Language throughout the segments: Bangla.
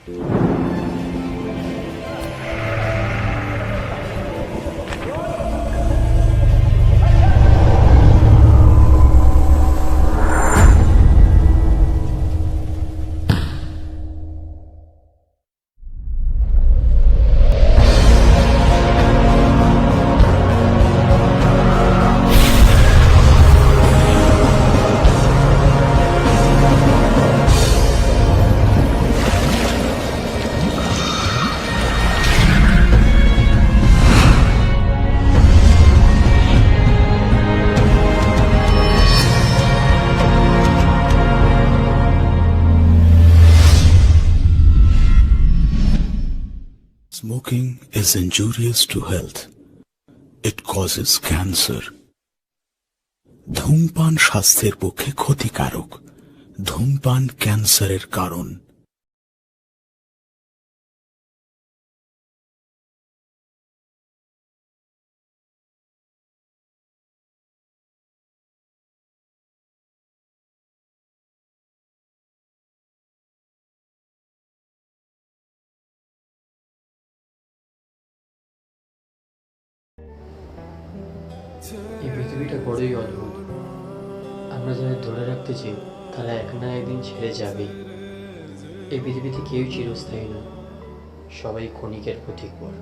Smoking is injurious to health. It causes cancer. ধূমপান স্বাস্থ্যের পক্ষে ক্ষতিকারক। ধূমপান ক্যান্সারের কারণ। এই পৃথিবীটা বড়ই অদ্ভুত। আমরা যাদের ধরে রাখতে চাই তারা এক না একদিন ছেড়ে যাবেই। এই পৃথিবীতে কেউ চিরস্থায়ী নয়, সবাই ক্ষণিকের প্রতীকপর।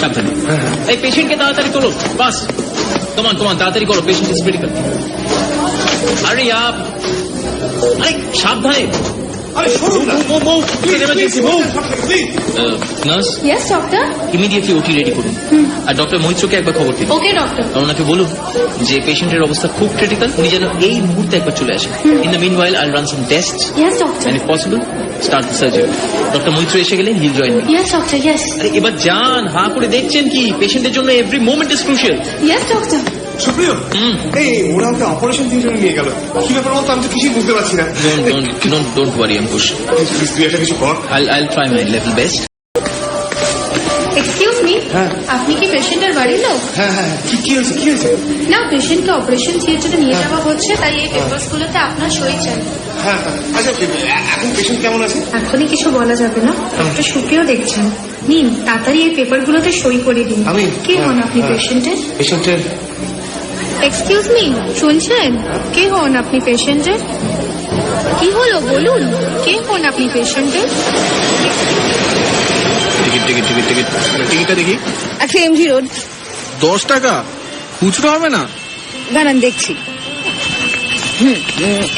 সাবধানে এই পেশেন্টকে তাড়াতাড়ি তোলো, বাস কমান কমান তাড়াতাড়ি করো, পেশেন্ট ইজ ক্রিটিক্যাল। আরে আপ, আরে সাবধানে, নার্স Yes, doctor. ইমিডিয়েটলি ওটি রেডি করুন। আর ডক্টর মৈত্রকে একবার খবর দিন। Okay, doctor. আর ওনাকে বলুন যে পেশেন্টের অবস্থা খুব ক্রিটিক্যাল, উনি যেন এই মুহূর্তে একবার চলে আসেন। In the meanwhile I'll run some tests Yes, doctor. and if possible start the surgery. Doctor Maitra এসে গেলে he'll join me. Yes, doctor. Yes. আরে এবার যান, হা করে দেখছেন কি? পেশেন্টের জন্য every moment is crucial. Yes, doctor. সুপ্রিয়, এই ওরা আমাকে অপারেশন থিয়েটারে নিয়ে গেল, কি ব্যাপার বলতো? আমি তো কিছুই বুঝতে পারছি না। Don't worry, Ankush. প্লিজ তুই একটা কিছু কর। I'll try my level best. Excuse me. আপনি কি পেশেন্টের বাড়ির লোক? হ্যাঁ হ্যাঁ, কি হয়েছে কি হয়েছে? না, পেশেন্টকে অপারেশন থিয়েটারে নিয়ে যাওয়া হচ্ছে, তাই এই পেপারস গুলোতে আপনার সই চাই। হ্যাঁ হ্যাঁ, আচ্ছা এখন পেশেন্ট কেমন আছে? এখনই কিছু বলা যাবে না, ডক্টর সুপ্রিয় দেখছেন। নিন, তাড়াতাড়ি এই পেপার গুলোতে সই করে দিন। আমি? কে হন আপনি পেশেন্টের? পেশেন্টের এক্সকিউজ মি, শুনছেন? কে হন আপনি পেশেন্টের? কি হলো বলুন, কে হন আপনি পেশেন্টের? টিকিটটা দেখি। 100 MG রোড। 10 টাকা খুচরো হবে না? দাঁড়ান দেখছি।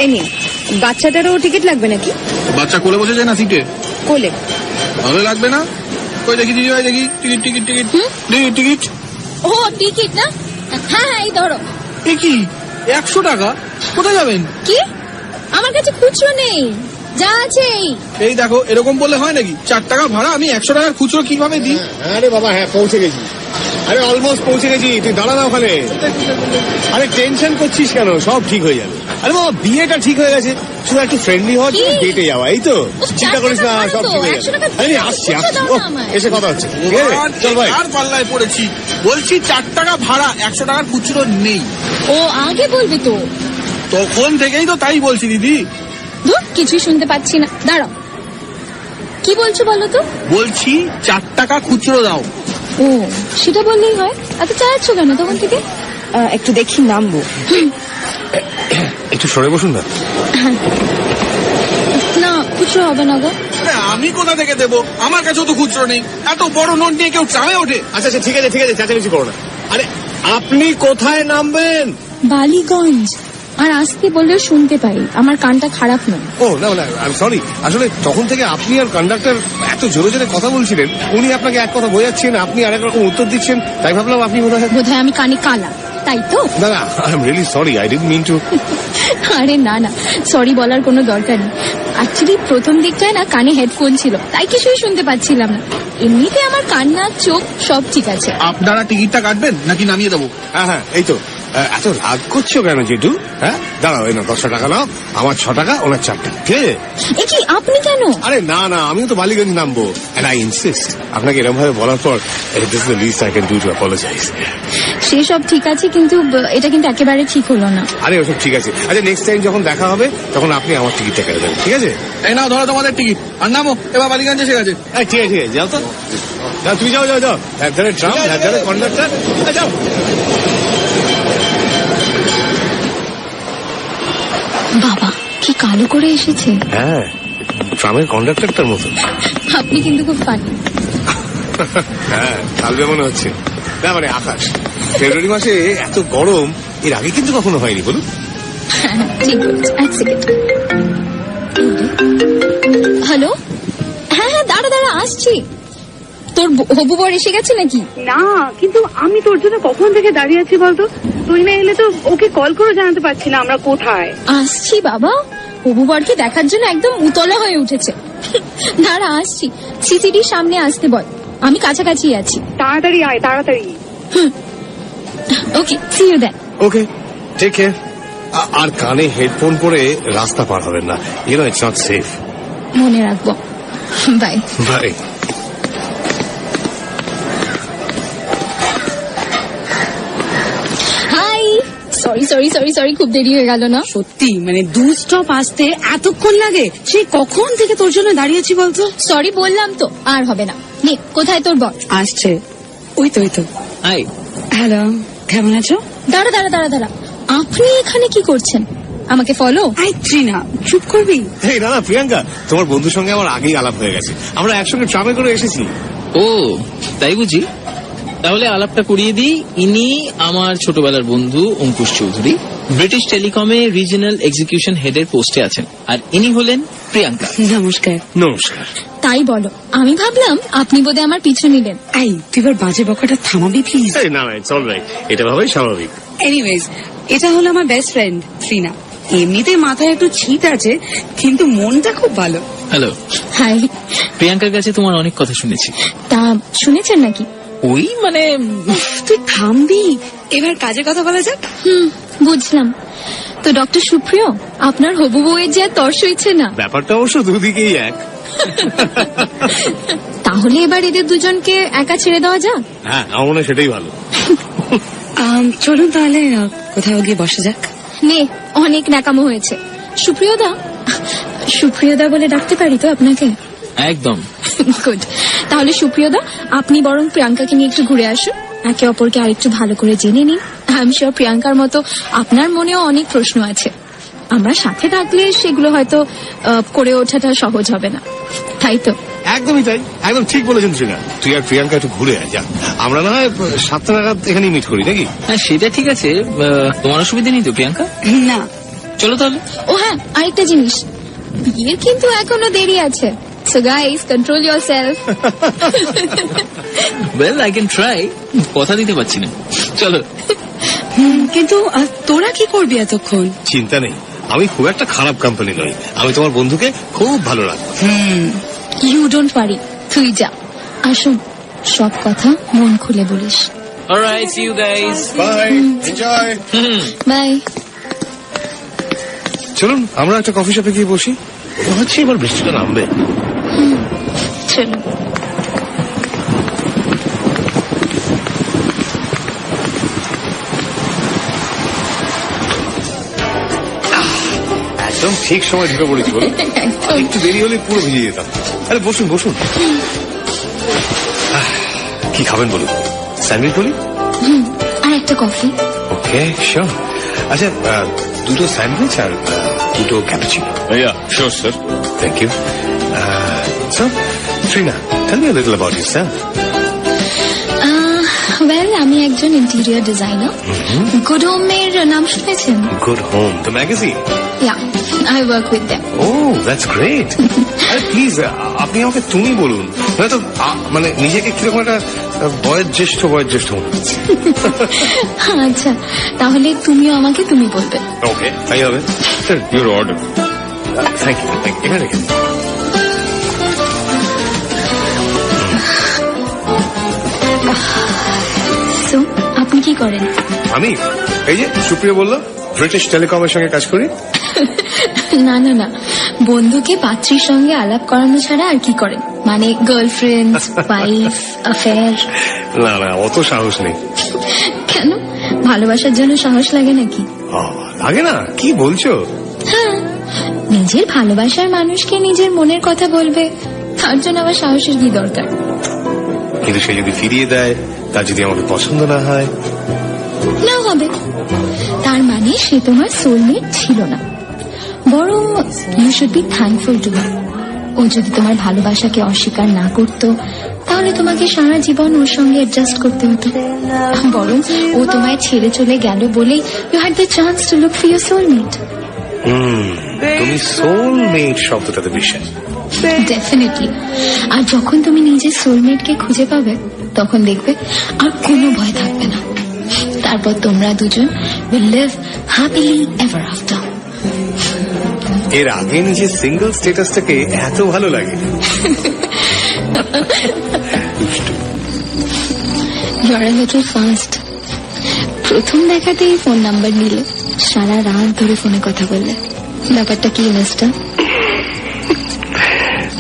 এনি বাচ্চাটারও টিকিট লাগবে নাকি? বাচ্চা কোলে বসে যায় না সিটে? কোলে ভালো লাগবে না? কই দেখি দিদি ভাই, দেখি টিকিট টিকিট টিকিট টিকিট। ও টিকিট না? হ্যাঁ হ্যাঁ, এই ধরো। এ কি 100 টাকা? কোথায় যাবেন? কি? আমার কাছে খুচরো নেই, যা আছে এই দেখো, এরকম বললে হয় নাকি? 4 টাকা ভাড়া, আমি 100 টাকার খুচরো কিভাবে দিই? আরে বাবা, হ্যাঁ পৌঁছে গেছি। আরে অলমোস্ট পৌঁছে গেছি, তুই দাঁড়া না ওখানে। আরে টেনশন করছিস কেন? সব ঠিক হয়ে যাবে। আরে বাবা, বিয়েটা ঠিক হয়ে গেছে, শুধু একটু ফ্রেন্ডলি হওয়ার জন্য ডেটে যাওয়া, এই তো। চিন্তা করিস না, সব ঠিক হয়ে যাবে। আরে আসছি আসছি, এসে কথা হচ্ছে। চল ভাই। আর পাল্লায় পড়েছি, বলছি 4 টাকা ভাড়া, 100 টাকার খুচরো নেই। ও আগে বলবে তো। তখন থেকেই তো তাই বলছি দিদি। ধুর, কিছুই শুনতে পাচ্ছি না, দাঁড়াও। কি বলছো বলো তো? বলছি 4 টাকা খুচরো দাও। ও সেটা বললেই হয়, এত চাচ্ছ কেন তখন থেকে? একটু দেখি নামবো। একটু সরে বসুন না। না, খুচরো হবে না গো। আমি কোথা থেকে দেবো? আমার কাছেও তো খুচরো নেই। এত বড় নোট নিয়ে কেউ চামে ওঠে? আচ্ছা আচ্ছা, ঠিক আছে ঠিক আছে, চেঁচামেচি করো না। আরে আপনি কোথায় নামবেন? বালিগঞ্জ। আর আসতে বললেও শুনতে পাই, আমার কানটা খারাপ নয়। ও না না, আই সরি। আসলে তখন থেকে আপনি আর কন্ডাক্টর এত জোরে জোরে কথা বলছিলেন, উনি আপনাকে এক কথা বোঝাচ্ছেন, আপনি আরেক রকম উত্তর দিচ্ছেন, তাই ভাবলাম আপনি বোধহয় আমি কানে কালা, তাই তো? না না, I am really sorry, I didn't mean to. আরে না না, সরি বলার কোনো দরকার নেই। অ্যাকচুয়ালি প্রথম দিকটায় না কানে হেডফোন ছিল, তাই কিছুই শুনতে পাচ্ছিলাম না। এমনিতে আমার কান নাক চোখ সব ঠিক আছে। আপনারা টিকিটটা কাটবেন নাকি নামিয়ে দেবো? হ্যাঁ হ্যাঁ, এই তো। এত রাগ করছো কেন জেঠু? হ্যাঁ দাঁড়াও, এই না 10 টাকা নাও, আমার 6 টাকা, ওনার 4 টাকা, ঠিক আছে? এ কি, আপনি কেন? আরে না না, আমিও তো বালিগঞ্জ নামবো। And I insist, আপনাকে এরকম ভাবে বলার পর this is the least I can do to apologize. সেসব ঠিক আছে, কিন্তু এটা কিন্তু একেবারে ঠিক হলো না। আরে ওসব ঠিক আছে। আচ্ছা, নেক্সট টাইম যখন দেখা হবে তখন আপনি আমার টিকিটটা কেটে দেবেন, ঠিক আছে? এই নাও ধরো তোমাদের টিকিট, আর নামো, এবার বালিগঞ্জ এসে গেছে। ঠিক আছে ঠিক আছে, যাও তো, যাও, তুমি যাও যাও যাও। এক ধারে ট্রাম, এক ধারে কন্ডাক্টর, যাও। বাবা কি কালো করে এসেছে। হ্যাঁ, ট্রামের কন্ডাক্টরটার মতো। আপনি কিন্তু খুব ফানি। হ্যাঁ, কালবে মনে হচ্ছে। না মানে আকাশ, ফেব্রুয়ারি মাসে এত গরম এর আগে কিন্তু কখনো হয়নি, বলুন। ঠিক বলেছে, এক সেকেন্ড। হ্যালো, হ্যাঁ হ্যাঁ, দাঁড়া দাঁড়া, আসছি। তোর হবু বর এসে গেছে নাকি? না, কিন্তু আমি তোর জন্য কখন থেকে দাঁড়িয়ে আছি বলতো? তুই না এলে তো ওকে কল করে জানাতে পারছি না আমরা কোথায়। আসছি বাবা, হবু বরকে দেখার জন্য একদম উতলা হয়ে উঠেছে। দাঁড়া আসছি, সিসিটির সামনে আসতে বল, আমি কাছাকাছি আছি। তাড়াতাড়ি আয়, তাড়াতাড়ি। Okay, see you then. Okay, take care. আর কানে হেডফোন পরে রাস্তা পার হবেন না, ইটস নট সেফ। মনে রাখবো, bye bye. Hi. Sorry sorry sorry sorry, খুব দেরি হয়ে গেল না? সত্যি মানে 2 স্টপ আসতে এতক্ষণ লাগে? সে কখন থেকে তোর জন্য দাঁড়িয়েছি বলতো। সরি বললাম তো, আর হবে না। নে, কোথায় তোর বর? আসছে, ওই তো ওই তো। হাই। হ্যালো, কেমন আছো? দাঁড়া দাঁড়া দাঁড়া দাঁড়া, আপনি এখানে কি করছেন? আমাকে ফলো? আই ট্রিনা, চুপ করবি? এই না না প্রিয়াঙ্কা, তোমার বন্ধুর সঙ্গে আমার আগেই আলাপ হয়ে গেছে, আমরা একসঙ্গে ট্রামে করে এসেছি। ও তাই বুঝি, তাহলে আলাপটা করিয়ে দিই। ইনি আমার ছোটবেলার বন্ধু অঙ্কুশ চৌধুরী, ব্রিটিশ টেলিকমে রিজিওনাল এক্সিকিউশন হেডের পোস্টে আছেন। আর ইনি হলেন প্রিয়াঙ্কা। নমস্কার। নমস্কার। তাই বলো, আমি ভাবলাম আপনি বোধহয় আমার পিছু নিলেন। আই, তুই এবার বাজে বকাটা থামাবি প্লিজ? এই না না, ইটস অলরাইট, এটা ভাবেই স্বাভাবিক। এনিওয়েজ, এটা হলো আমার বেস্ট ফ্রেন্ড ট্রিনা। এমনিতে মাথায় একটু ছিট আছে, কিন্তু মনটা খুব ভালো। হ্যালো। হাই। প্রিয়াঙ্কার কাছে তোমার অনেক কথা শুনেছি। তা শুনেছেন নাকি? ওই মানে তুই থামবি, এবার কাজে কথা বলা যাক। বুঝলাম। তো ডক্টর সুপ্রিয়, আপনার হবু বউয়ের যে আর তর সইছে না। ব্যাপারটা অবশ্য দুদিকেই এক। তাহলে এবার এদের দুজনকে একা ছেড়ে দেওয়া যাক। হ্যাঁ, আমার মনে হয় সেটাই ভালো। চলুন তাহলে কোথাও গিয়ে বসা যাক। নে, অনেক ন্যাকামো হয়েছে। সুপ্রিয়দা, সুপ্রিয়দা বলে ডাকতে পারি তো আপনাকে? একদম। গুড। তাহলে সুপ্রিয়দা, আপনি বরং প্রিয়াঙ্কাকে নিয়ে একটু ঘুরে আসুন, একে অপরকে আরেকটু ভালো করে জেনে নিন। আই এম শিওর প্রিয়াঙ্কার মতো আপনার মনেও অনেক প্রশ্ন আছে। আমরা সাথে থাকলে সেগুলো হয়তো করে ওঠাটা সহজ হবে না, তাই তো? একদমই তাই, একদম ঠিক বলেছেন শ্রীনা। তুই আর প্রিয়াঙ্কা একটু ঘুরে আয়, যা। আমরা না হয় 7টা নাগাদ এখানেই মিট করি, নাকি? হ্যাঁ সেটা ঠিক আছে, তোমার অসুবিধা নেই তো প্রিয়াঙ্কা? না। চলো তাহলে। ও হ্যাঁ, আরেকটা জিনিস, বিয়ের কিন্তু এখনো দেরি আছে। So guys, control yourself. Well, I can try. কথা দিতে পারছি না। চলো। কিন্তু তোরা কি করবি এতক্ষণ? চিন্তা নেই, আমি খুব একটা খারাপ কোম্পানি নই, আমি তোমার বন্ধুকে খুব ভালো রাখবো। You don't worry, তুই যা। আসুন, সব কথা মন খুলে বলিস। Alright, see you guys. Bye, enjoy. Bye. চলুন আমরা একটা কফি শপে গিয়ে বসি, মনে হচ্ছে এবার বৃষ্টিটা নামবে। চলো। একদম ঠিক সময় ঢুকে পড়েছি, বলুন। একটু দেরি হলে পুরো ভিজে যেতাম। আরে বসুন বসুন। কি খাবেন বলুন? স্যান্ডউইচ বলি? আর একটা কফি। ওকে, শিওর। আচ্ছা, 2টো sandwich R 2টো cappuccino. Yeah, sure, sir. Thank you. So, Trina, tell me a little about yourself. Well, আমি একজন ইন্টেরিয়র ডিজাইনার। গুড হোমের নাম শুনেছেন? Good home the magazine. Yeah, I work with them. Oh that's great. আরে প্লিজ আপনি আমাকে তুমি বলুন, নয়তো মানে নিজেকে কিরকম একটা বয়োজ্যেষ্ঠ মনে হচ্ছে। আচ্ছা, তাহলে তুমিও আমাকে তুমি বলবে। ওকে, তাই হবে। Your order. Thank you. এখানে রেখে দিন। সো আপনি কি করেন? আমি এই যে সুপ্রিয় বললো ব্রিটিশ টেলিকমের সঙ্গে কাজ করি। না না না, বন্ধুকে পাত্রীর সঙ্গে আলাপ করানো ছাড়া আর কি করেন? মানে গার্লফ্রেন্ড, ওয়াইফ, অ্যাফেয়ার? না না, অত সাহস নেই। কেন, ভালোবাসার জন্য সাহস লাগে নাকি? লাগে না? কি বলছো? হ্যাঁ, নিজের ভালোবাসার মানুষকে নিজের মনের কথা বলবে, তার জন্য আবার সাহসের কি দরকার? কিন্তু সে যদি ফিরিয়ে দেয়, তার যদি আমাকে পছন্দ না হয়? না হবে, তার মানে সে তোমার সোলমেট ছিল না। বরং you should be thankful to her. ও যদি তোমার ভালোবাসাকে অস্বীকার না করতো, তাহলে তোমাকে সারা জীবন ওর সঙ্গে অ্যাডজাস্ট করতে হতো। বরং ও তোমায় ছেড়ে চলে গেল বলেই you had the chance to look for your soulmate. তুমি সোলমেট শব্দটাতে বিশ্বাস? ডেফিনেটলি। আর যখন তুমি নিজের সোলমেটকে খুঁজে পাবে, তখন দেখবে আর কোনো ভয় থাকবে না। তারপর তোমরা দুজন will live happily ever after. এর আগে নিজের সিঙ্গেল স্ট্যাটাসটাকে এত ভালো লাগে? You are a little fast. প্রথম দেখাতেই ফোন নাম্বার নিলে, সারা রাত ধরে ফোনে কথা বললে। ব্যাপারটা কি মিস্টার?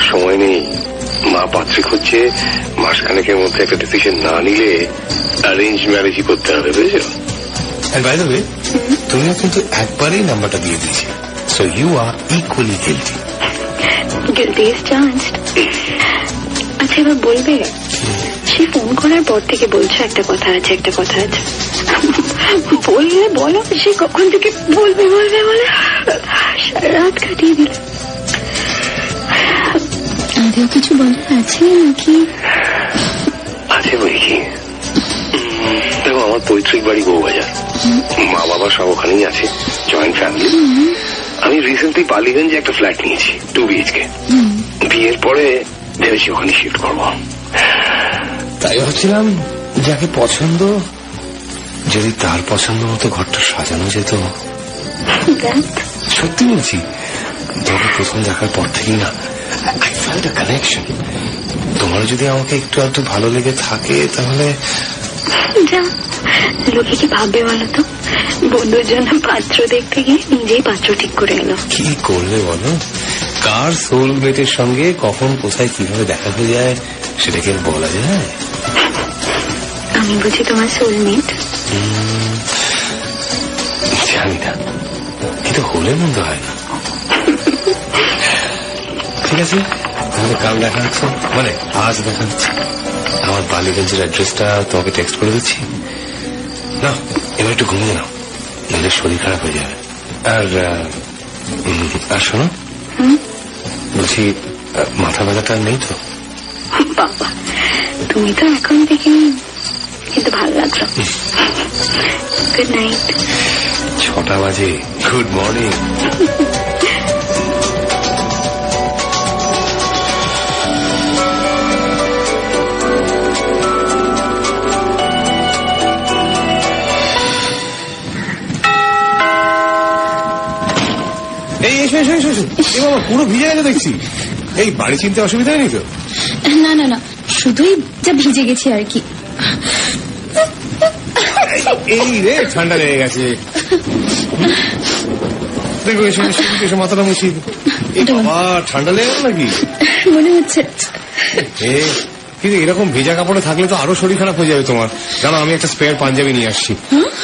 সময় নেই, মা পাত্রী খুঁজছে, মাসখানেকের মধ্যে একটা ডিসিশন না নিলে অ্যারেঞ্জ ম্যারেজই করতে হবে, বুঝেছো? And by the way, তুমিও কিন্তু একবারেই নাম্বারটা দিয়ে দিয়েছি, so you are equally guilty. Guilty is charged. আচ্ছা, এবার বলবে, সে ফোন করার পর থেকে বলছো একটা কথা আছে। বললে বলো, সে কখন থেকে বলবে বলে সারা রাত কাটিয়ে দিল। আদেও কিছু বলার আছে নাকি? আছে বই কি? দেখো, আমার পৈতৃক বাড়ি বউবাজার, মা বাবা সব ওখানেই আছে, জয়েন্ট ফ্যামিলি। আমি রিসেন্টলি বালিগঞ্জে একটা ফ্ল্যাট নিয়েছি, 2 BHK। বিয়ের পরে ভেবেছি ওখানে শিফট করবো। তাই ভাবছিলাম, যাকে পছন্দ, যদি তার পছন্দ মতো ঘরটা সাজানো যেত। সত্যি বলছি, তবে প্রথম দেখার পর থেকেই না I felt a connection. তোমার যদি আমাকে একটু ভালো লেগে থাকে, তাহলে যা, লোকে কি ভাববে বলো তো? বন্ধুর জন্য পাত্র দেখতে গিয়ে নিজেই পাত্র ঠিক করে এলো। কি করবে বলো? কার সোলমেটের সঙ্গে কখন কোথায় কিভাবে দেখা হয়ে যায়, সেটাকে আর বলা যায়? আমি বুঝি তোমার সোলমেট? জানি না, কিন্তু হলে মন্দ হয় না। ঠিক আছে, তাহলে কাল দেখা হচ্ছে, মানে আজ দেখা হচ্ছে। আমার বালিগঞ্জের অ্যাড্রেসটা তোমাকে টেক্সট করে দিচ্ছি। না, এবার একটু ঘুমিয়ে নাও, নাহলে শরীর খারাপ হয়ে যাবে। আর শোনো, বলছি মাথা ব্যথাটা নেই তো? বাবা, তুমি তো এখন থেকে, কিন্তু ভালো লাগলো। Good night. 6টা বাজে। Good morning. এই এসো, বাবা পুরো ভিজে গেছে দেখছি। এই বাড়ি চিনতে অসুবিধা হয়নি তো? না না না, শুধুই যা ভিজে গেছি আর কি। এই রে, ঠান্ডা লেগে গেছে। দেখো, এসে মাথাটা মুছি। বাবা, ঠান্ডা লেগে গেল নাকি? মনে হচ্ছে। কিন্তু এরকম ভেজা কাপড়ে থাকলে তো আরো শরীর খারাপ হয়ে যাবে তোমার। জানো, আমি একটা স্পেয়ার পাঞ্জাবি নিয়ে আসছি।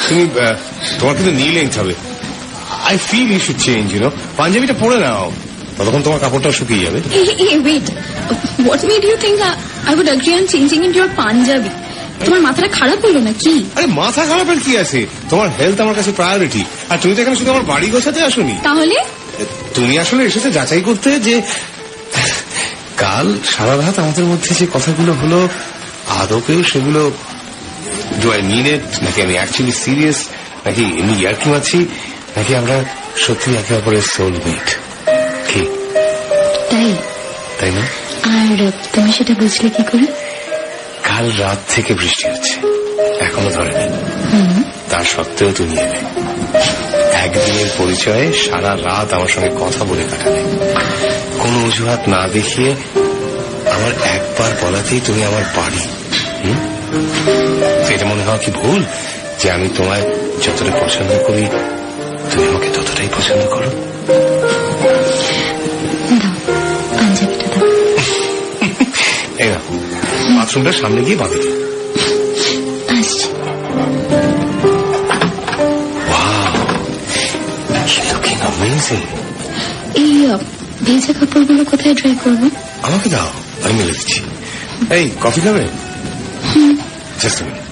তুমি, তোমার কিন্তু নি লেন্থ হবে। I feel you should change, you know. পাঞ্জাবিটা পরে নাও, ততক্ষণ তোমার কাপড়টাও শুকিয়ে যাবে। Wait, what made you think I would agree on changing into your Punjabi? তোমার মাথাটা খারাপ হলো নাকি? আরে মাথা খারাপের কি আছে, তোমার হেলথ আমার কাছে প্রায়োরিটি। আর তুমি তো এখানে শুধু আমার বাড়ি গোছাতে আসোনি। তাহলে তুমি আসলে এসেছে যাচাই করতে যে কাল সারা রাত আমাদের মধ্যে যে কথাগুলো হলো, আদৌকেও সেগুলো ডু আই মিন ইট, নাকি আমি অ্যাকচুয়ালি সিরিয়াস, নাকি এমনি ইয়ার্কি মারছি, নাকি আমরা সত্যি একে অপরের সোলমেট? কি তাই তাই না? আর তুমি সেটা বুঝলে কি করে? কাল রাত থেকে বৃষ্টি হচ্ছে, এখনো ধরেনি, তা সত্ত্বেও তুমি এলে। একদিনের পরিচয়ে সারা রাত আমার সঙ্গে কথা বলে কাটালে, কোনো অজুহাত না দেখিয়ে আমার একবার বলাতেই তুমি আমার বাড়ি। এটা মনে হওয়া কি ভুল যে আমি তোমায় যতটা পছন্দ করি তুমি আমাকে ততটাই পছন্দ করো? দাও পাঞ্জাবিটা দাও। এই না, বাথরুমটার সামনে গিয়ে বাঁধে দিই। আসছি। Looking amazing. এই ভেজা কাপড়গুলো কোথায় ড্রাই করবো? আমাকে দাও, আমি মেলে দিচ্ছি। এই কফি খাবে? Just a minute.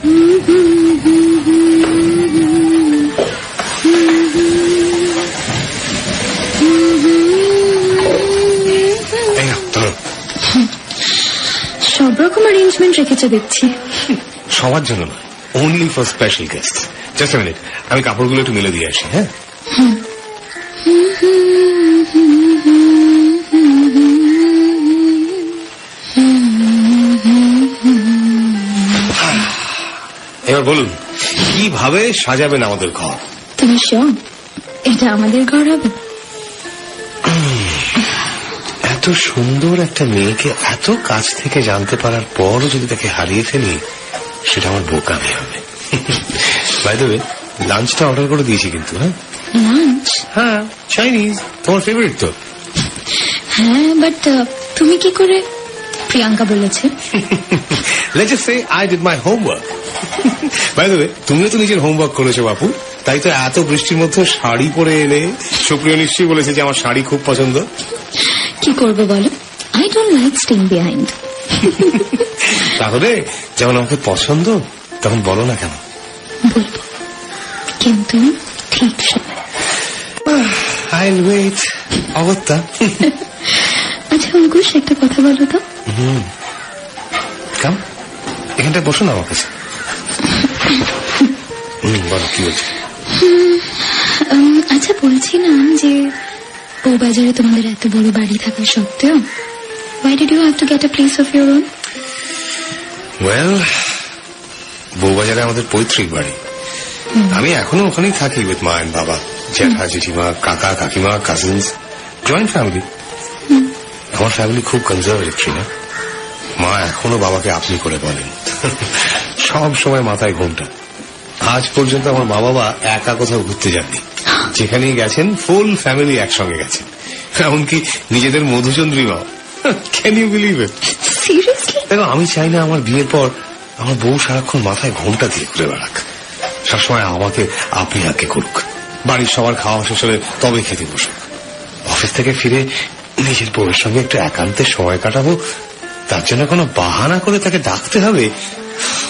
এই নাও, ধরো। সব রকম অ্যারেঞ্জমেন্ট রেখেছো দেখছি। সবার জন্য না, only for special guests. Just a minute, আমি কাপড়গুলো একটু মেলে দিয়ে আসি। হ্যাঁ, এবার বলুন কিভাবে সাজাবেন আমাদের ঘর? তুমি শিওর এটা আমাদের ঘর হবে? এত সুন্দর একটা মেয়েকে এত কাছ থেকে জানতে পারার পরও যদি তাকে হারিয়ে ফেলি, সেটা আমার বোকামি হবে। বাই দ্য ওয়ে, লাঞ্চটা অর্ডার করে দিয়েছি কিন্তু। হ্যাঁ, লাঞ্চ? হ্যাঁ, চাইনিজ, তোমার ফেভারিট তো। হ্যাঁ, বাট তুমি কি করে? প্রিয়াঙ্কা বলেছে। Let's just say I did my homework. By the way, তুমিও তো নিজের হোমওয়ার্ক করেছো বাপু, তাই তো এত বৃষ্টির মধ্যে শাড়ি পরে এলে। সুপ্রিয় নিশ্চয়ই বলেছে যে আমার শাড়ি খুব পছন্দ। কি করবো বলো, I don't like staying behind. তাহলে যেমন আমাকে পছন্দ তখন বলো না কেন? বলবো, কিন্তু ঠিক সময়। I'll wait. অগত্যা। আচ্ছা অঙ্কুশ, একটা কথা বলো তো। কাম, এখানটা বসো না আমার কাছে। বলো কি বলছো? আচ্ছা বলছিলাম যে বউবাজারে তোমাদের এত বড় বাড়ি থাকা সত্ত্বেও why did you have to get a place of your own? Well, বউবাজারে আমাদের পৈতৃক বাড়ি। আমি এখনো ওখানেই থাকি উইথ মা এন্ড বাবা, জ্যাঠা জেঠিমা, কাকা কাকিমা, কাজিনস, জয়েন্ট ফ্যামিলি। আমার ফ্যামিলি খুব কনজারভেটিভ না। মা এখনো বাবাকে আপনি করে বলেন, সব সময় মাথায় ঘোমটা। আজ পর্যন্ত আমার মা বাবা একা কোথাও ঘুরতে যাননি, যেখানেই গেছেন ফুল ফ্যামিলি একসঙ্গে গেছেন, এমনকি নিজেদের মধুচন্দ্রিমা। Can you believe it? Seriously? দেখো, আমি চাই না আমার বিয়ের পর আমার বউ সারাক্ষণ মাথায় ঘোমটা দিয়ে ঘুরে বেড়াক, সবসময় আমাকে আপনি আগে করুক, বাড়ির সবার খাওয়া শেষ হলে তবে খেতে বসুক, অফিস থেকে ফিরে নিজের বউয়ের সঙ্গে একটু একান্তে সময় কাটাবো, তার জন্য কোনো বাহানা করে তাকে ডাকতে হবে।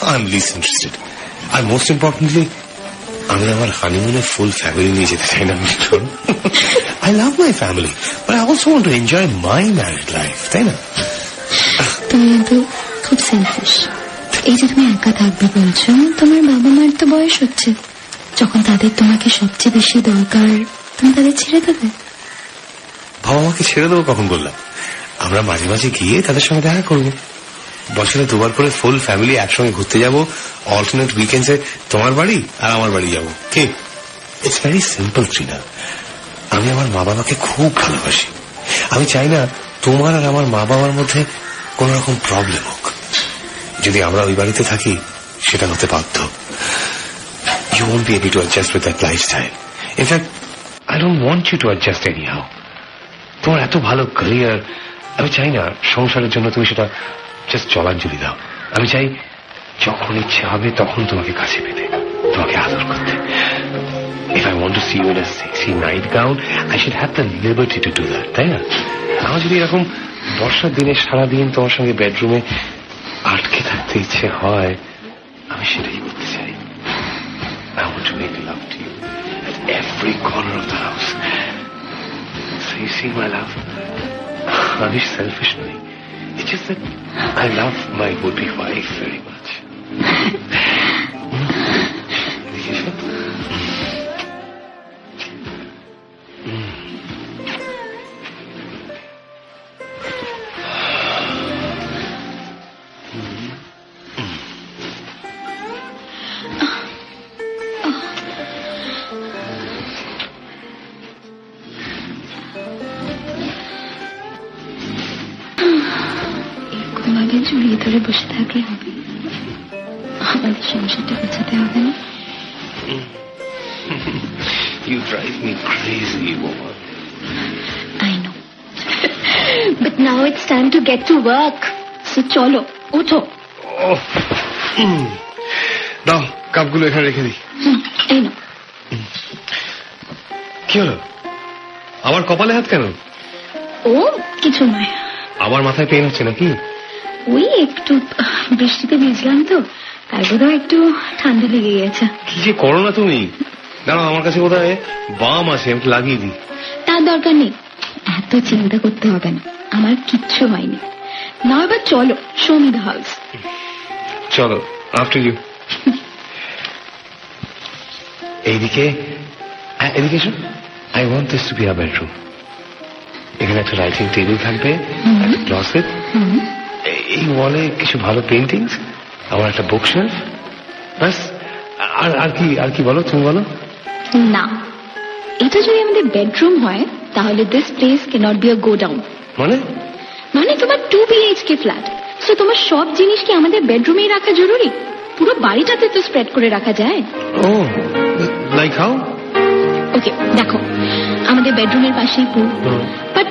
I am least interested. আর মোস্ট ইম্পর্টেন্টলি, আমি আমার হানিমুনে ফুল ফ্যামিলি নিয়ে যেতে চাই না। I love my family, but I also want to enjoy my married life, তাই না? তুমি কিন্তু খুব সেলফিশ। এই যে তুমি একা থাকবে বলছো, তোমার বাবা মার তো বয়স হচ্ছে, যখন তাদের তোমাকে সবচেয়ে বেশি দরকার তুমি তাদের ছেড়ে দেবে? বাবা মাকে ছেড়ে দেবো কখন বললাম? আমরা মাঝে মাঝে গিয়ে তাদের সঙ্গে দেখা করবো, বছরে দুবার করে ফুল ফ্যামিলি একসঙ্গে ঘুরতে যাবো, অল্টারনেট উইকেন্ডসে তোমার বাড়ি আর আমার বাড়ি যাবো। কি? It's very simple Trina. আমি আমার মা বাবাকে খুব ভালোবাসি। আমি চাই না তোমার আর আমার মা বাবার মধ্যে কোন রকম প্রবলেম হোক। যদি আমরা ওই বাড়িতে থাকি, সেটা হতে বাধ্য। You won't be able to adjust with that lifestyle. In fact, I don't want you to adjust anyhow. তোমার এত ভালো ক্যারিয়ার, আমি চাই না সংসারের জন্য তুমি সেটা জাস্ট জলাঞ্জলি দাও। আমি চাই যখন ইচ্ছে হবে তখন তোমাকে কাছে পেতে, তোমাকে আদর করতে। If I want to see you in a sexy nightgown, I should have the liberty to do that, তাই না? আমার যদি এরকম বর্ষার দিনে সারাদিন তোমার সঙ্গে বেডরুমে আটকে থাকতে ইচ্ছে হয়, আমি সেটাই করতে চাই। I want to make love to you at every corner of the house. So you see, my love, আমি selfish নই. It's just that I love my would-be wife very much. ভেতরে বসে থাকলে হবে? আমাদের সংসারটা গোছাতে হবে না? You drive me crazy, woman. I know. But now it's time to get to work. So চলো, ওঠো। Oh. দাও কাপগুলো এখানে রেখে দিই। এই নাও। কি হলো? আমার কপালে হাত কেন? ও কিছু নয়। আমার মাথায় পেন হচ্ছে নাকি? ওই একটু বৃষ্টিতে ভিজলাম তো, তাই বোধহয় একটু ঠান্ডা লেগে গেছে। কি যে করো না তুমি? দাঁড়াও, আমার কাছে বোধহয় বাম আছে, আমি লাগিয়ে দিই। তার দরকার নেই, এত চিন্তা করতে হবে না, আমার কিচ্ছু হয়নি। না এবার চলো, শো মি দ্য হাউস। চলো, আফটার ইউ। এইদিকে এদিকে এসো। I want this to be a bedroom. এখানে একটা রাইটিং টেবিল থাকবে, একটা ক্লসেট, এই ওয়ালে কিছু ভালো পেন্টিংস, আমার একটা বুক শেলফ, ব্যাস। আর কি বলো, তুমি বলো। না, এটা যদি আমাদের বেডরুম হয় তাহলে this place can't be a godown. মানে তোমার 2 BHK ফ্ল্যাট, সো তোমার সব জিনিস কি আমাদের বেডরুমেই রাখা জরুরি? পুরো বাড়িটাতে তো স্প্রেড করে রাখা যায়। ও লাইক হাউ? ওকে দেখো, আমাদের বেডরুমের পাশেই pool, but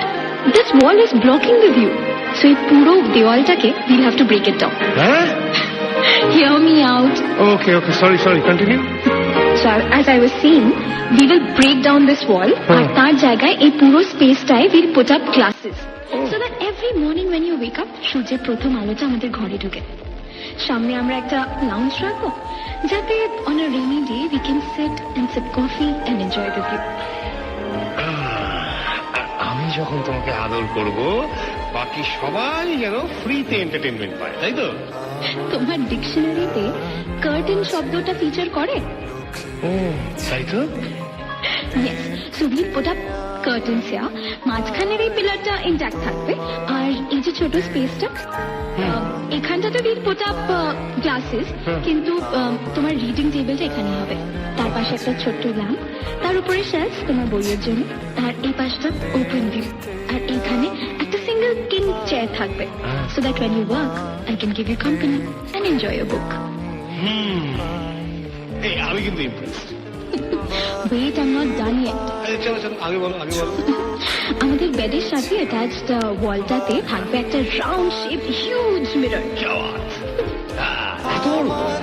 this wall is blocking the view, so এই পুরো দেওয়ালটাকে will have to break it down. হ্যাঁ, hear me out. Okay sorry continue. So as I was saying, we will break down this wall, আর তার জায়গায় এই পুরো স্পেসটায় we'll put up glasses, so that every morning when you wake up, সূর্যের প্রথম আলোটা আমাদের ঘরে ঢোকে। সামনে আমরা একটা লাউঞ্জ রাখবো, যাতে on a rainy day we can sit and sip coffee and enjoy the view. আমি যখন তোমাকে আদর করব, বাকি সবাই যেন ফ্রিতে এন্টারটেইনমেন্ট পায়, তাই তো? তোমার ডিকশনারিতে কার্টেন শব্দটা ফিচার করে? ও তাই তো। Yes, so we'll put up curtains here. মাঝখানের এই পিলারটা ইনট্যাক্ট থাকবে, আর এই যে ছোট স্পেসটা এখানটাতে we'll put up glasses, কিন্তু তোমার রিডিং টেবিলটা এখানে হবে, তার পাশে একটা ছোট্ট ল্যাম্প, তার উপরে শেলফ তোমার বইয়ের জন্য, আর এই পাশটা ওপেন ভিউ, আর এখানে একটা সিঙ্গেল কিং চেয়ার থাকবে, so that when you work I can give you company and enjoy your book. এই আমি কিন্তু impressed. Wait, I'm not done yet. চলো আগে বলো। আমাদের বেডের সাথে অ্যাটাচড ওয়ালটাতে থাকবে একটা রাউন্ড শেপ হিউজ মিরর।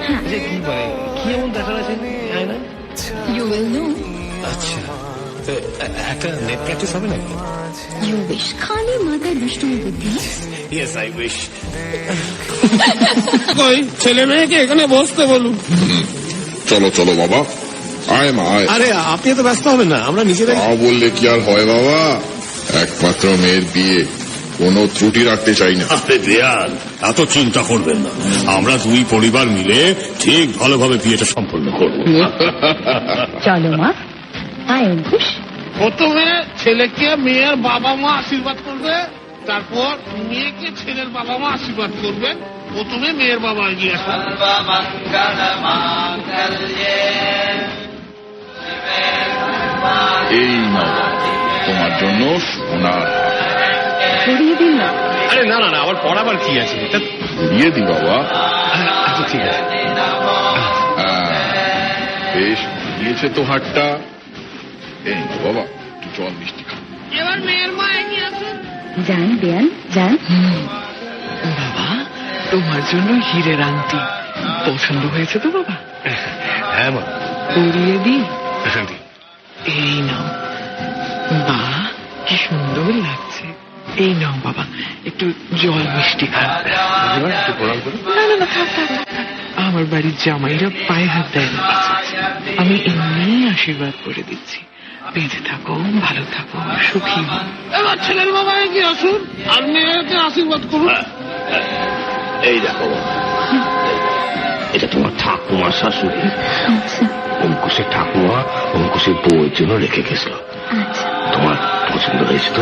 হ্যাঁ, কি মানে কি এমন দেখার আছে না? You will know. আচ্ছা, একটা নেট প্র্যাকটিস হবে নাকি? You wish. খালি মাথায় দুষ্টুমি বুদ্ধি। Yes I wish. কই ছেলে মেয়েকে এখানে বসতে বলুন। চলো বাবা, আয় মা আয়। আরে আপনি তো ব্যস্ত হবেন না, আমরা নিজেরাই। বললে কি আর হয় বাবা, একমাত্র মেয়ের বিয়ে, কোনো ত্রুটি রাখতে চাই না। আপনি বেয়ান, এত চিন্তা করবেন না, আমরা দুই পরিবার মিলে ঠিক ভালোভাবে বিয়েটা সম্পন্ন করব। চলো মা, আয় অঙ্কুশ। প্রথমে ছেলেকে মেয়ের বাবা মা আশীর্বাদ করবে, তারপর মেয়েকে ছেলের বাবা মা আশীর্বাদ করবেন। প্রথমে মেয়ের বাবা এগিয়ে আসবে। এই নাও তোমার জন্য সোনার ধরিয়ে দিন না। আরে না আবার পড়াবার কি আছে? দিয়ে দি বাবা। আচ্ছা ঠিক আছে। বেশ দিয়েছে তো হাটটা। এই নাও বাবা, একটু জল মিষ্টি খা। এবার মেয়ের মা এগিয়ে আসবে। যান বেয়ান যান। বাবা, তোমার জন্য হীরের আংটি পছন্দ হয়েছে তো বাবা? হ্যাঁ মা, পরিয়ে দিই। এই নাও। বাহ, কি সুন্দর লাগছে। এই নাও বাবা, একটু জল মিষ্টি খান। না থাক। আমার বাড়ির জামাইরা পায়ে হাত দেয় না, আমি এমনি আশীর্বাদ করে দিচ্ছি। বেঁচে থাকো, ভালো থাকো, সুখী হও। এবার ছেলের বাবা এগিয়ে আসুন আর মেয়েকে আশীর্বাদ করুন। এই দেখো, এটা তোমার ঠাকুমার শাশুড়ি। অঙ্কুশের ঠাকুমা অঙ্কুশের বউয়ের জন্য রেখে গেছিল। তোমার পছন্দ হয়েছে তো?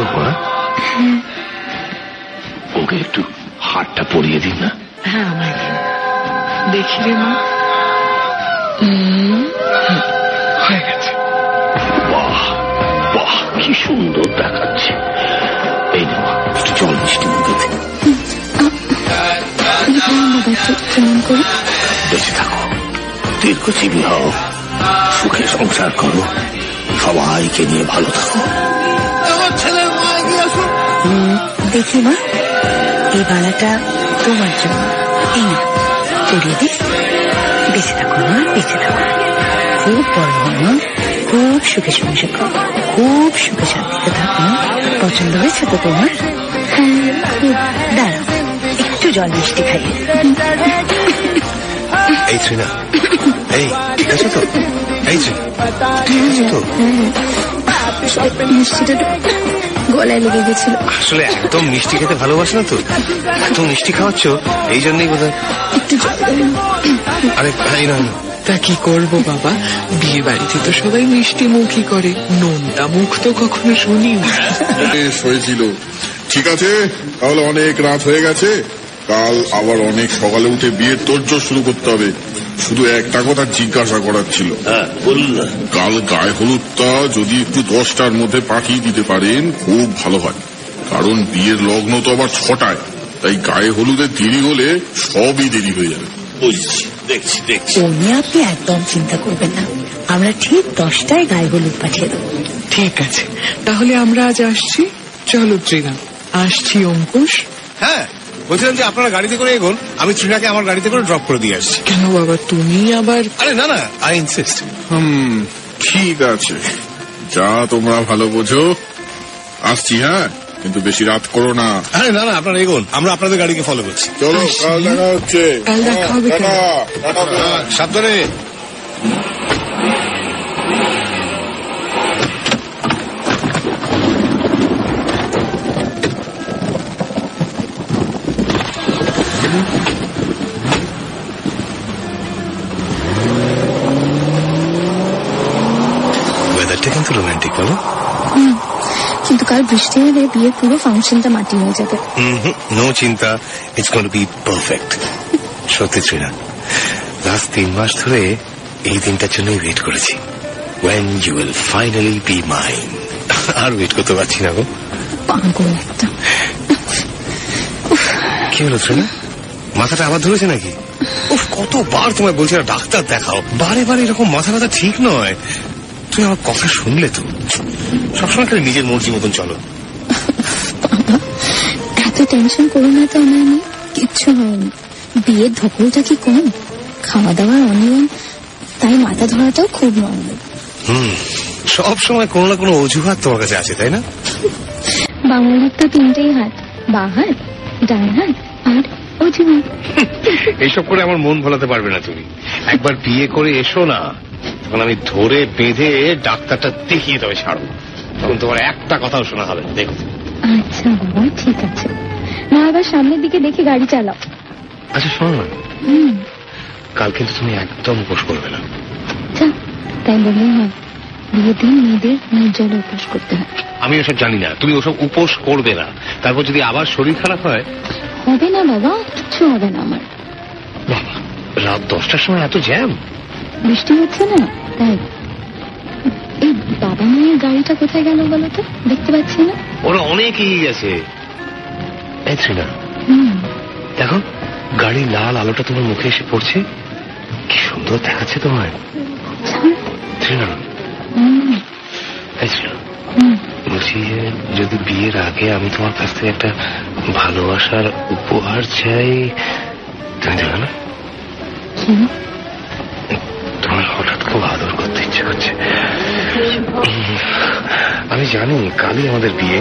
ওকে একটু হাতটা পরিয়ে দিন না। হ্যাঁ আমায় দেখি রে মা। হয়ে গেছে। বাহ, কি সুন্দর দেখাচ্ছে। এই নাও একটু জল মিষ্টি মুখে। একটু প্রণাম করি। বেঁচে থাকো, দীর্ঘজীবী হও, সুখে সংসার করো, সবাইকে নিয়ে ভালো থাকো। আমার ছেলের মা এগিয়ে আসো। দেখি মা, এই বালাটা তোমার জন্য, এই না পরিয়ে দিস। বেঁচে থাকো মা, বেঁচে থাকো, খুব বড় মা, খুব সুখে সংসার করো, খুব সুখে শান্তিতে থাকো। পছন্দ হয়েছে তো তোমার? হ্যাঁ খুব। দাঁড়াও, একটু জল মিষ্টি খাইয়ে। এই শ্রীনা, এই ঠিক আছে তো? এই শ্রীনা, ঠিক আছে তো? মিষ্টিটা গলায় লেগে গেছিল। আসলে একদম মিষ্টি খেতে ভালোবাসে না তো, এত মিষ্টি খাওয়াচ্ছ এই জন্যই বোধ হয়। একটু জল দেবেন? আরে এই না, তা কি করব বাবা, বিয়ে বাড়িতে তো সবাই মিষ্টি মুখই করে, নোনতা মুখ তো কখনো শুনি না। বেশ হয়েছিল। ঠিক আছে, তাহলে অনেক রাত হয়ে গেছে, কাল আবার অনেক সকালে উঠে বিয়ের তোড়জোড় শুরু করতে হবে। শুধু একটা কথা জিজ্ঞাসা করার ছিল। হ্যাঁ বলুন না। কাল গায়ে হলুদটা যদি একটু 10টার মধ্যে পাঠিয়ে দিতে পারেন খুব ভালো হয়, কারণ বিয়ের লগ্ন তো আবার 6টায়, তাই গায়ে হলুদের দেরি হলে সবই দেরি হয়ে যাবে। বুঝছি, দেখছি দেখছি। ও নিয়ে আপনি একদম চিন্তা করবেন না, আমরা ঠিক 10টায় গায়ে হলুদ পাঠিয়ে দেবো। ঠিক আছে, তাহলে আমরা আজ আসছি। চলো ত্রিনা, আসছি অঙ্কুশ। হ্যাঁ বলছিলাম যে আপনারা গাড়িতে করে এগোন, আমি শ্রীনাকে আমার গাড়িতে করে ড্রপ করে দিয়ে আসছি। কেন বাবা, তুমি আবার? আরে না না, আই ইনসিস্ট। ঠিক আছে, যা তোমরা ভালো বোঝো। আসছি, হ্যাঁ, কিন্তু বেশি রাত করো না। আরে না না, আপনারা এগোন, আমরা আপনাদের গাড়িকে ফলো করছি। চলো, কাল দেখা হচ্ছে। কাল দেখা হবে। Tata, tata. সাবধানে। ওয়েদারটা কিন্তু রোমান্টিক, বলো? কিন্তু কাল বৃষ্টি হলে বিয়ের পুরো ফাংশনটা মাটি হয়ে যাবে। নো চিন্তা, it's going to be perfect. সত্যি শ্রীনা, লাস্ট 3 মাস ধরে এই দিনটার জন্যই ওয়েট করেছি। When you will finally be mine. আর ওয়েট করতে পারছি না গো। পাগল একটা। কি হলো শ্রীনা, মাথাটা আবার ধরেছে নাকি? উফ, কতবার তোমায় বলছি না ডাক্তার দেখাও, বারে বারে এরকম মাথা ব্যথা ঠিক নয়। তুমি আমার কথা শুনলে তো? সবসময় খালি নিজের মর্জি মতন চলো। বাবা এত টেনশন করো না তো, আমার নিয়ে কিচ্ছু হয়নি। বিয়ের ধকলটা কি কম, খাওয়া দাওয়ার অনিয়ম, তাই মাথা ধরাটাও খুব নর্মাল। সব সময় কোনো না কোনো অজুহাত তোমার কাছে আছে, তাই না? বাংলার তো 3টেই হাত, বাঁ হাত, ডান হাত আর অজুহাত। এইসব করে আমার মন ভোলাতে পারবে না তুমি। একবার বিয়ে করে এসো না, তখন আমি ধরে বেঁধে ডাক্তারটা দেখিয়ে তবে ছাড়বো, তখন তোমার একটা কথাও শোনা হবে। দেখো। আচ্ছা বাবা, ঠিক আছে, না আবার সামনের দিকে দেখে গাড়ি চালাও। আচ্ছা শোনো না, কাল কিন্তু তুমি একদম উপোস করবে না। আচ্ছা তাই বললেই হয়, বিয়ের দিন মেয়েদের নির্জলে উপোস করতে হয়। আমি ওসব জানি না, তুমি ওসব উপোস করবে না, তারপর যদি আবার শরীর খারাপ হয়। হবে না বাবা, কিচ্ছু হবে না আমার। বাবা, রাত 10টার সময় এত জ্যাম? বৃষ্টি হচ্ছে না তাই। এই বাবা মায়ের গাড়িটা কোথায় গেল বলো তো, দেখতে পাচ্ছি না। ওরা অনেক এগিয়ে গেছে। এই শ্রীনা, দেখো গাড়ির লাল আলোটা তোমার মুখে এসে পড়ছে, কি সুন্দর দেখাচ্ছে তোমায়। শ্রীনা, এই শ্রীনা, বলছি যদি বিয়ের আগে আমি তোমার কাছ থেকে একটা ভালোবাসার উপহার চাই, তুমি দেবে না? তোমার হঠাৎ খুব আদর করতে ইচ্ছে করছে। আমি জানি কালই আমাদের বিয়ে,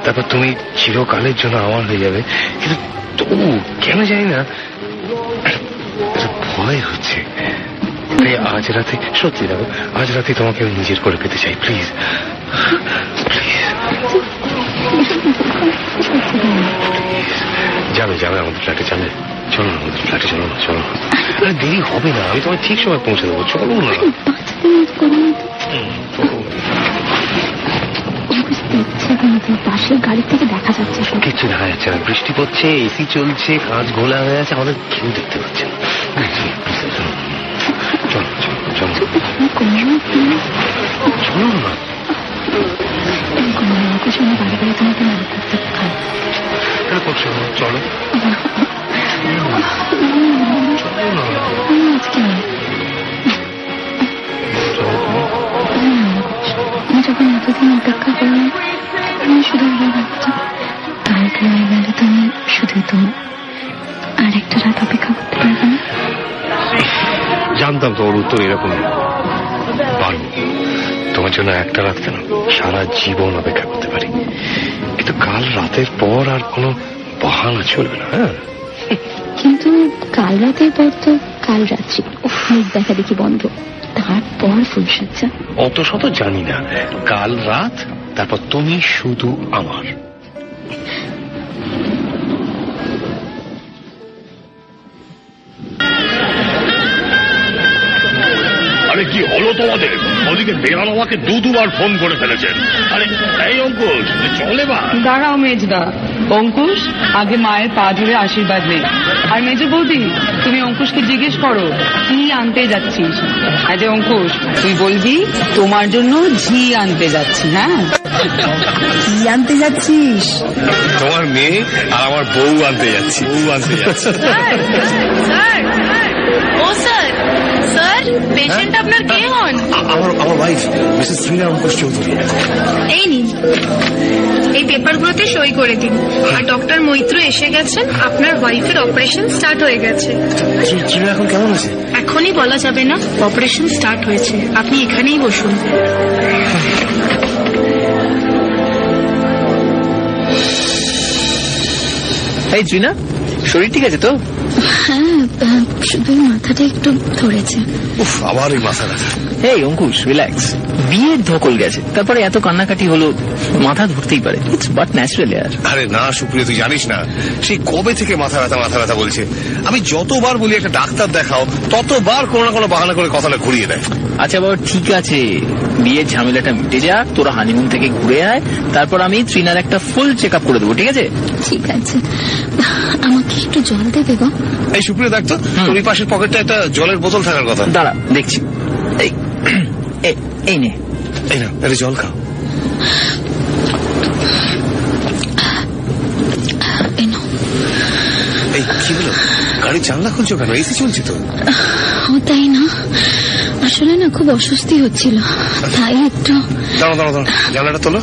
তারপর তুমি চিরকালের জন্য আমার হয়ে যাবে, কিন্তু তবু কেন জানি না একটা ভয় হচ্ছে। তাই আজ রাতে, সত্যি দেখো, আজ রাতে তোমাকে আমি নিজের করে পেতে চাই। Please please. যাবে যাবে আমাদের ফ্ল্যাটে যাবে, চলো না আমাদের ফ্ল্যাটে, চলো না, চলো। আরে দেরি হবে না, আমি তোমায় ঠিক সময় পৌঁছে দেবো, চলো না। পাশের গাড়ি থেকে দেখা যাচ্ছে সব। কিচ্ছু দেখা যাচ্ছে না, বৃষ্টি পড়ছে, এসি চলছে, কাঁচ ঘোলা হয়ে আছে, আমাদের কেউ দেখতে পাচ্ছে না। চলো চলো চলো চলো না। বাড়ি বাড়ি তোমাকে মনে করতে খারাপ। চলো আজকে নয়। আমি যখন এতদিন অপেক্ষা করলাম, আমি শুধু এই ভাবতাম কাল হয়ে গেলে তুমি শুধুই তুমি, আর একটা রাত অপেক্ষা করতে পারবে না? জানতাম তোমার উত্তর এরকম। পারবো, তোমার জন্য একটা রাত কেন, সারা জীবন অপেক্ষা করতে পারি। কিন্তু কাল রাতের পর আর কোনো বাহানা চলবে না। হ্যাঁ, কিন্তু কাল রাতের পর তো কাল রাত্রি, মুখ দেখা দেখি বন্ধ, তারপর ফুলসজ্জা। অত শত জানি না, কাল রাত, তারপর তুমি শুধু আমার। আরে কি হলো তোমাদের? ওদিকে বেরান আমাকে দুবার ফোন করে ফেলেছেন। আরে এই অঙ্কুশ, চলে বা দাঁড়াও মেজদা। অঙ্কুশ, আগে মায়ের পা ধরে আশীর্বাদ নে। আর মেজ বৌদি, তুমি অঙ্কুশকে জিজ্ঞেস করো কি আনতে যাচ্ছিস। আরে অঙ্কুশ, তুই বলবি তোমার জন্য ঝি আনতে যাচ্ছি। হ্যাঁ, কি আনতে যাচ্ছিস? তোমার মেয়ে আর আমার বউ আনতে যাচ্ছি। স্যার, ও স্যার, স্যার, পেশেন্ট আপনার কে হন? আমার ওয়াইফ মিসেস শ্রীনা অঙ্কুশ চৌধুরী। এই নিন, এই পেপারগুলোতে সই করে দিন। আর ডক্টর মৈত্র এসে গেছেন, আপনার ওয়াইফের অপারেশন স্টার্ট হয়ে গেছে। শ্রীনা এখন কেমন আছে? এখনই বলা যাবে না, অপারেশন স্টার্ট হয়েছে। আপনি এখানেই বসুন। এই ট্রিনা, শরীর ঠিক আছে তো? হ্যাঁ, শুধু মাথাটা একটু ধরেছে। উফ, আবার এই মাথা ব্যথা। এই অঙ্কুশ, রিল্যাক্স। বিয়ের ধকল গেছে, তারপরে এত কান্নাকাটি হলো, মাথা ধরতেই পারে। ইটস বাট ন্যাচারাল ইয়ার। আরে না সুপ্রিয়, তুই জানিস না সেই কবে থেকে মাথা ব্যথা বলছে। আমি যতবার বলি একটা ডাক্তার দেখাও, ততবার কোনো না কোনো বাহানা করে কথাটা ঘুরিয়ে দেয়। আচ্ছা বাবা, ঠিক আছে, বিয়ের ঝামেলাটা মিটে যাক, তোরা হানিমুন থেকে ঘুরে আয়, তারপর আমি ট্রিনার একটা ফুল চেক আপ করে দেবো, ঠিক আছে? ঠিক আছে, আমাকে একটু জল দেবে গো? এই সুপ্রিয়, দেখ তো তোর এই পাশের পকেটটা একটা জলের বোতল থাকার কথা। দাঁড়া, দেখছি। এই নে, এই না, এটা জল খাও। এই কি হলো, গাড়ির জানলা খুলছো কেন? এসি চলছে তো। ও তাই না, আসলে না খুব অস্বস্তি হচ্ছিল, তাই একটু। দাঁড়াও, জানলাটা তোলো।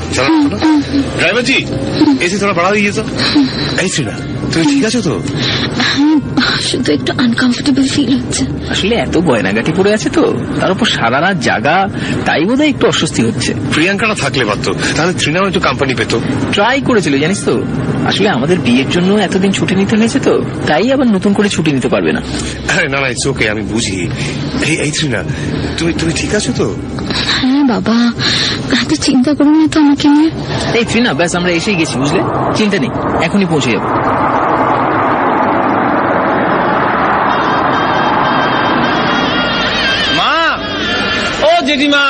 ড্রাইভার জি, এসি তোরা বাড়া দিয়ে গেছো। এই শ্রীনা, তুমি ঠিক আছো তো? শুধু একটু আনকমফোর্টেবল ফিল হচ্ছে। আসলে এত গয়নাগাটি পড়ে আছে তো, তার উপর সারা রাত জাগা, তাই বোধহয় একটু অস্বস্তি হচ্ছে। প্রিয়াঙ্কাটা থাকলে পারতো, তাহলে ট্রিনাও একটু কোম্পানি পেতো। ট্রাই করেছিল জানিস তো, আসলে আমাদের বিয়ের জন্য এতদিন ছুটি নিতে হয়েছে তো, তাই আবার নতুন করে ছুটি নিতে পারবে না। আরে না, ইটস ওকে, আমি বুঝি। এই ট্রিনা, তুমি ঠিক আছো তো? হ্যাঁ বাবা, এত চিন্তা করো না তো আমাকে নিয়ে। এই ট্রিনা, ব্যাস আমরা এসেই গেছি, বুঝলে? চিন্তা নেই, এখনই পৌঁছে যাবো। জেঠিমা,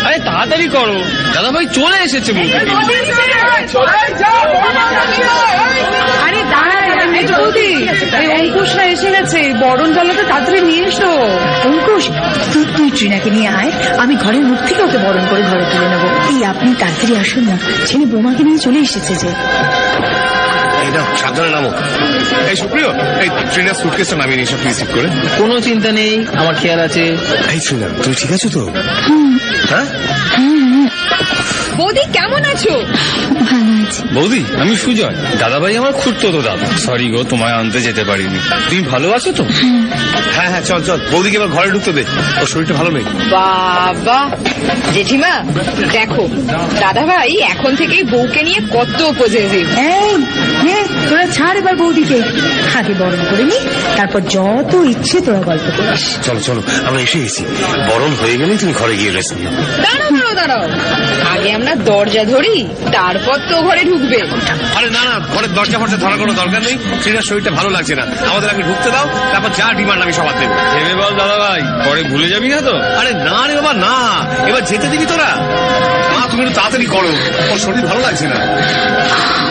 আরে তাড়াতাড়ি করো, দাদা ভাই চলে এসেছে। আরে দাঁড়া, অঙ্কুশরা এসে গেছে, বরণ জলটা তাড়াতাড়ি নিয়ে এসো। অঙ্কুশ, তুই ট্রিনাকে নিয়ে আয়, আমি ঘরের মুখ থেকে ওকে বরণ করে ঘরে তুলে নেবো। এই আপনি তাড়াতাড়ি আসুন না, ছেলে বোমাকে নিয়ে চলে এসেছে যে। সাবধানে নামো। এই সুপ্রিয়, এই ট্রেনের সুটকেসটা নামিয়ে নিয়ে রিসিভ করে। কোনো চিন্তা নেই, আমার খেয়াল আছে। এই ট্রেনার, তুমি ঠিক আছো তো? হ্যাঁ, বৌদি কেমন আছো? ভালো আছি। বৌদি, আমি সুজয়, দাদাভাই আমার খুঁড়তো তো দাদা। সরি গো, তোমায় আনতে যেতে পারিনি। তুমি ভালো আছো তো? হ্যাঁ, চল বৌদিকে এবার ঘরে ঢুকতে দে, ওর শরীরটা ভালো নেই। বাবা জেঠিমা, দেখো দাদাভাই এখন থেকেই বউকে নিয়ে কত পজেসিভ। তোরা ছাড় এবার বৌদিকে, আগে বরণ করে নি, তারপর যত ইচ্ছে তোরা গল্প করিস। চলো, আমরা এসে গেছি। বরণ হয়ে গেলেই তুমি ঘরে গিয়ে রেস্ট নিও। দাঁড়াও, আগে আমরা দরজা ধরি, তারপর তো ঘরে ঢুকবে। আরে না, ঘরের দরজা ফরজা ধরার কোনো দরকার নেই। ট্রেনার শরীরটা ভালো লাগছে না, আমাদের আগে ঢুকতে দাও, তারপর যা ডিমান্ড আমি সবার দেবো। ভেবে বল দাদা ভাই, পরে ভুলে যাবি না তো? আরে না রে বাবা, না, এবার যেতে দিবি তোরা? মা, তুমি একটু তাড়াতাড়ি করো, ওর শরীর ভালো লাগছে না।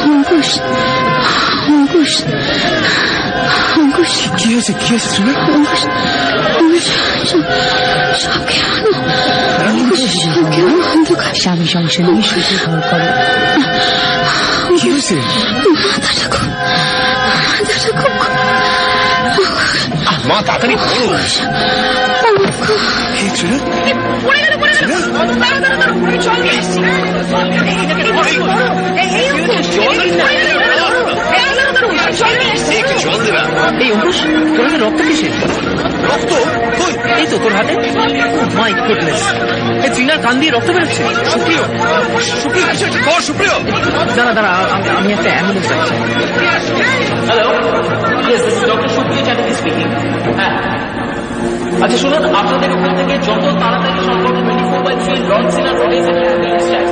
অঙ্কুশ, কি হয়েছে শুনে? স্বামী সংসার নিয়ে শুধু ঘর করো। কি হয়েছে? মাথাটা খুব মা তাড়াতাড়ি করো। জল দেবা। এই অঙ্কুশ, তোর হাতে রক্ত কিসে? রক্ত কই? এই তো তোর হাতে। মাই গুডনেস, এই ট্রিনার কান দিয়ে রক্ত বেরোচ্ছে। সুপ্রিয়, সুপ্রিয় কিছু একটা কর সুপ্রিয়। দাঁড়া দাঁড়া, আমি একটা অ্যাম্বুলেন্স ডাকছি। Hello, yes, this is doctor সুপ্রিয় চ্যাটার্জি স্পিকিং। হ্যাঁ, আচ্ছা শুনুন, আপনাদের ওখান থেকে যত তাড়াতাড়ি সম্ভব 24/3 লঞ্চিনা রোডে একটা অ্যাম্বুলেন্স চাই।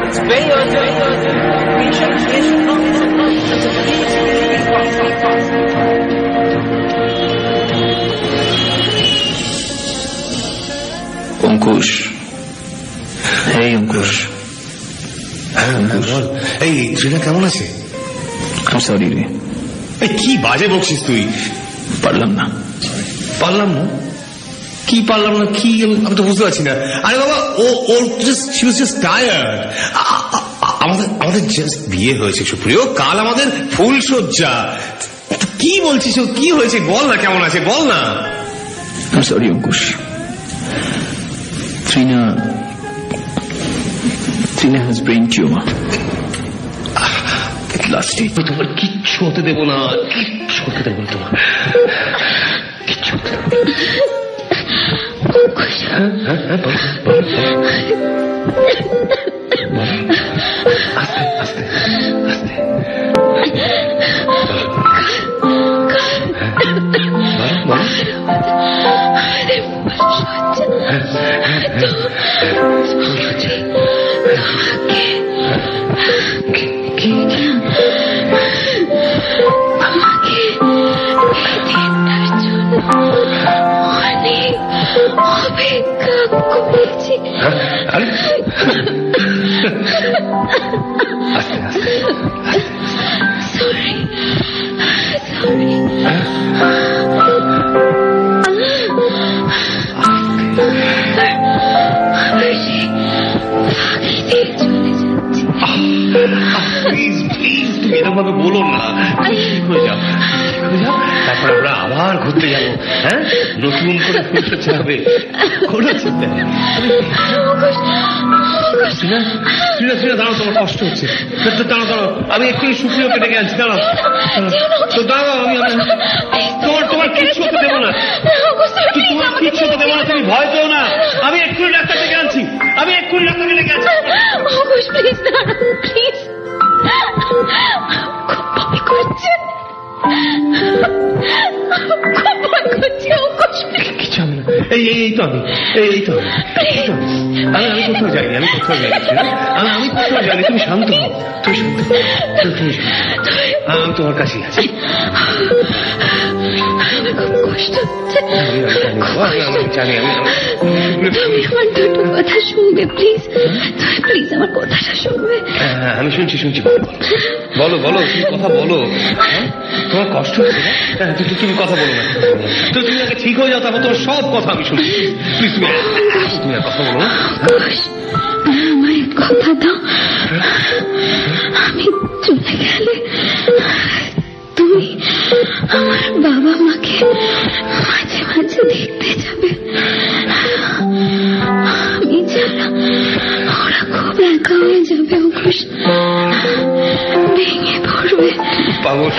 It's very urgent. Patient should not Ankush, এই অঙ্কুশ। হ্যাঁ বল। এই ট্রিনা কেমন আছে? আই সরি রে। এই কি বাজে বকছিস তুই? পারলাম না। পারলাম না? কি পারলাম না? কি আমি তো বুঝতে পারছি না। আরে বাবা, ওর she was just tired. আমাদের জাস্ট বিয়ে হয়েছে সুপ্রিয়, কাল আমাদের ফুল সজ্জা। কি বলছিস? কি হয়েছে বল না, কেমন আছে বল না। I'm sorry Ankush. Trina has brain tumor. Last stage. তোমার কিচ্ছু হতে দেবো না, কিচ্ছু হতে দেবো না তোমার, কিচ্ছু হতে দেবো না। আস্তে আস্তে আস্তে এরকমভাবে বলো না, ঠিক হয়ে যাও, তারপর আমরা আবার ঘুরতে যাবো। হ্যাঁ, নতুন করে ফুল হবে, কোনো চিন্তা নেই। দাঁড়াও, তোমার কষ্ট হচ্ছে। দাঁড়াও, আমি এক্ষুনি সুপ্রিয়কে ডেকে আনছি। দাঁড়াও তো, দাঁড়াও, তোমার কিচ্ছু হতে দেবো না, তোমার কিচ্ছু হতে দেবো না, তুমি ভয় পেও না। আমি এক্ষুনি ডাক্তার ডেকে আনছি, ডাক্তারকে ডেকে আনছি। কিছু হবে না। এই তো আমি কোথাও যাইনি, আমি কোথাও যাইনি। তুমি শান্ত হও, আমি তোমার কাছে আছি। জানি আমি আমার দুটো কথা শুনবে প্লিজ, প্লিজ আমার কথাটা শুনবে। হ্যাঁ, আমি শুনছি। বলো, তুমি কথা বলো। তোমার কষ্ট হচ্ছে না? তুমি কথা বলো না, তুমি আগে ঠিক হয়ে যাও, তারপর তোমার সব কথা আমি শুনছি। প্লিজ তুমি কথা বলো না। আমার কথা দাও, আমি চলে গেলে তুমি আমার বাবা মাকে মাঝে মাঝে দেখতে যাবে। আমি ছাড়া ওরা খুব একা হয়ে যাবে, অঙ্কুশ, ভেঙে পড়বে। পাগল,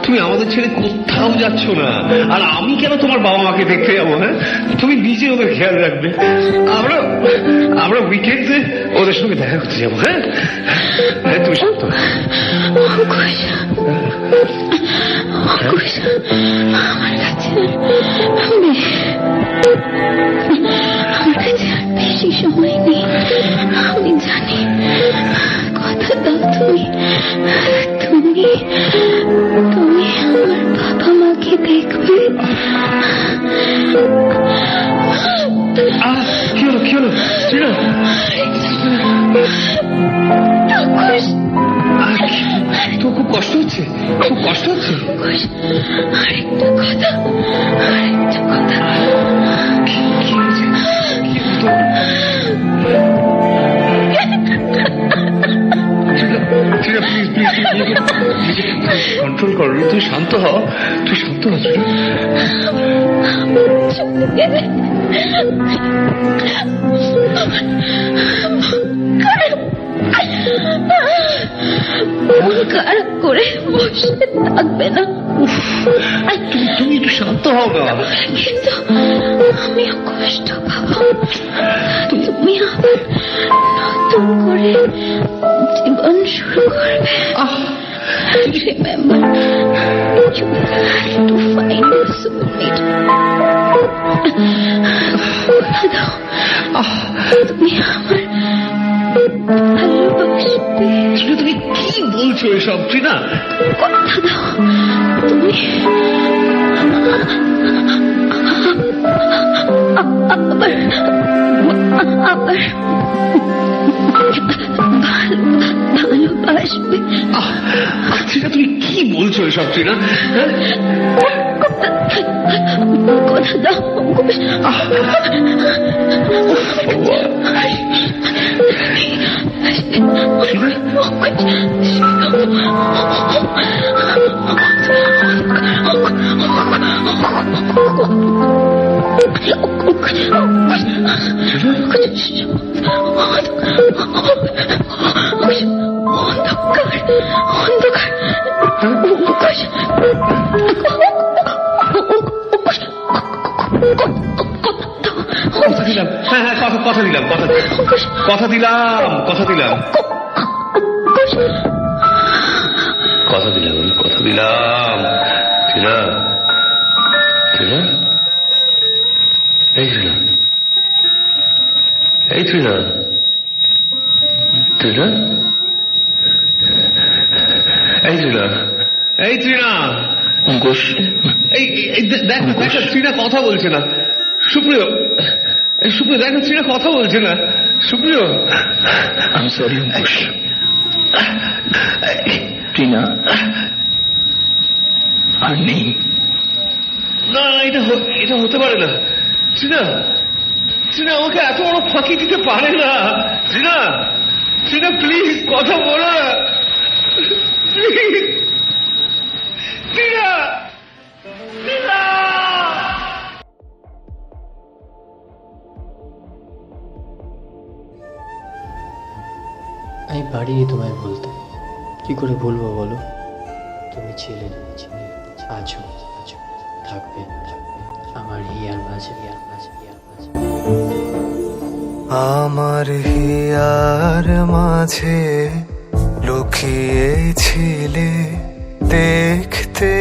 তুমি আমাদের ছেড়ে কোথাও যাচ্ছ না, আর আমি কেন তোমার বাবা মাকে দেখতে যাবো? হ্যাঁ, তুমি নিজে ওদের খেয়াল রাখবে। আমরা উইকেন্ডে ওদের সঙ্গে দেখা করতে যাবো। হ্যাঁ, তুমি শান্ত। আমার কাছে আর বেশি সময় নেই, আমি জানি। কথা দাও তুমি আমার বাবা মাকে দেখবে। কি হলো? তো খুব কষ্ট হচ্ছে? আরেকটা কথা। কি হয়েছে? প্লিজ কন্ট্রোল করো রে, তুই শান্ত হ, তুই শান্ত হ। খারাপ করে বসে থাকবে না, তুমি একটু শান্ত হও না। কিন্তু আমিও কষ্ট পাবো। তুমি আবার নতুন করে জীবন শুরু করবে। Remember, you have to find your soulmate. কথা দাও, তুমি আমার ভালোবাসবে। তুমি কি বলছো এসব ট্রিনা? কথা দাও, তুমি আবার ভালোবাসবে। ট্রিনা তুমি কি বলছো এসব ট্রিনা? কথা দাও। কথা দিলাম, হ্যাঁ হ্যাঁ কথা দিলাম, কথা দিলাম, কথা দিলাম, কথা দিলাম, কথা দিলাম। ট্রিনা, ট্রিনা, এই ট্রিনা, এই ট্রিনা, ট্রিনা, এই ট্রিনা, এই ট্রিনা, অঙ্কুশ, এই দেখ ট্রিনা কথা বলছে না। সুপ্রিয়, সুপ্রিয় দেখো ট্রিনা কথা বলছে না। সুপ্রিয়, আমি সরি অঙ্কুশ। ট্রিনা আর নেই। না এটা হতে পারে না। ট্রিনা, ট্রিনা আমাকে এত বড় ফাঁকি দিতে পারে না। ট্রিনা, ট্রিনা প্লিজ কথা বলো না, প্লিজ। ট্রিনা, ট্রিনা। আমি পারিনি তোমায় বলতে, কি করে বলবো বলো? তুমি ছিলে, আছো, থাকবে আমার হিয়ার মাঝে। আমার হিয়ার মাঝে লুকিয়েছিলে, দেখতে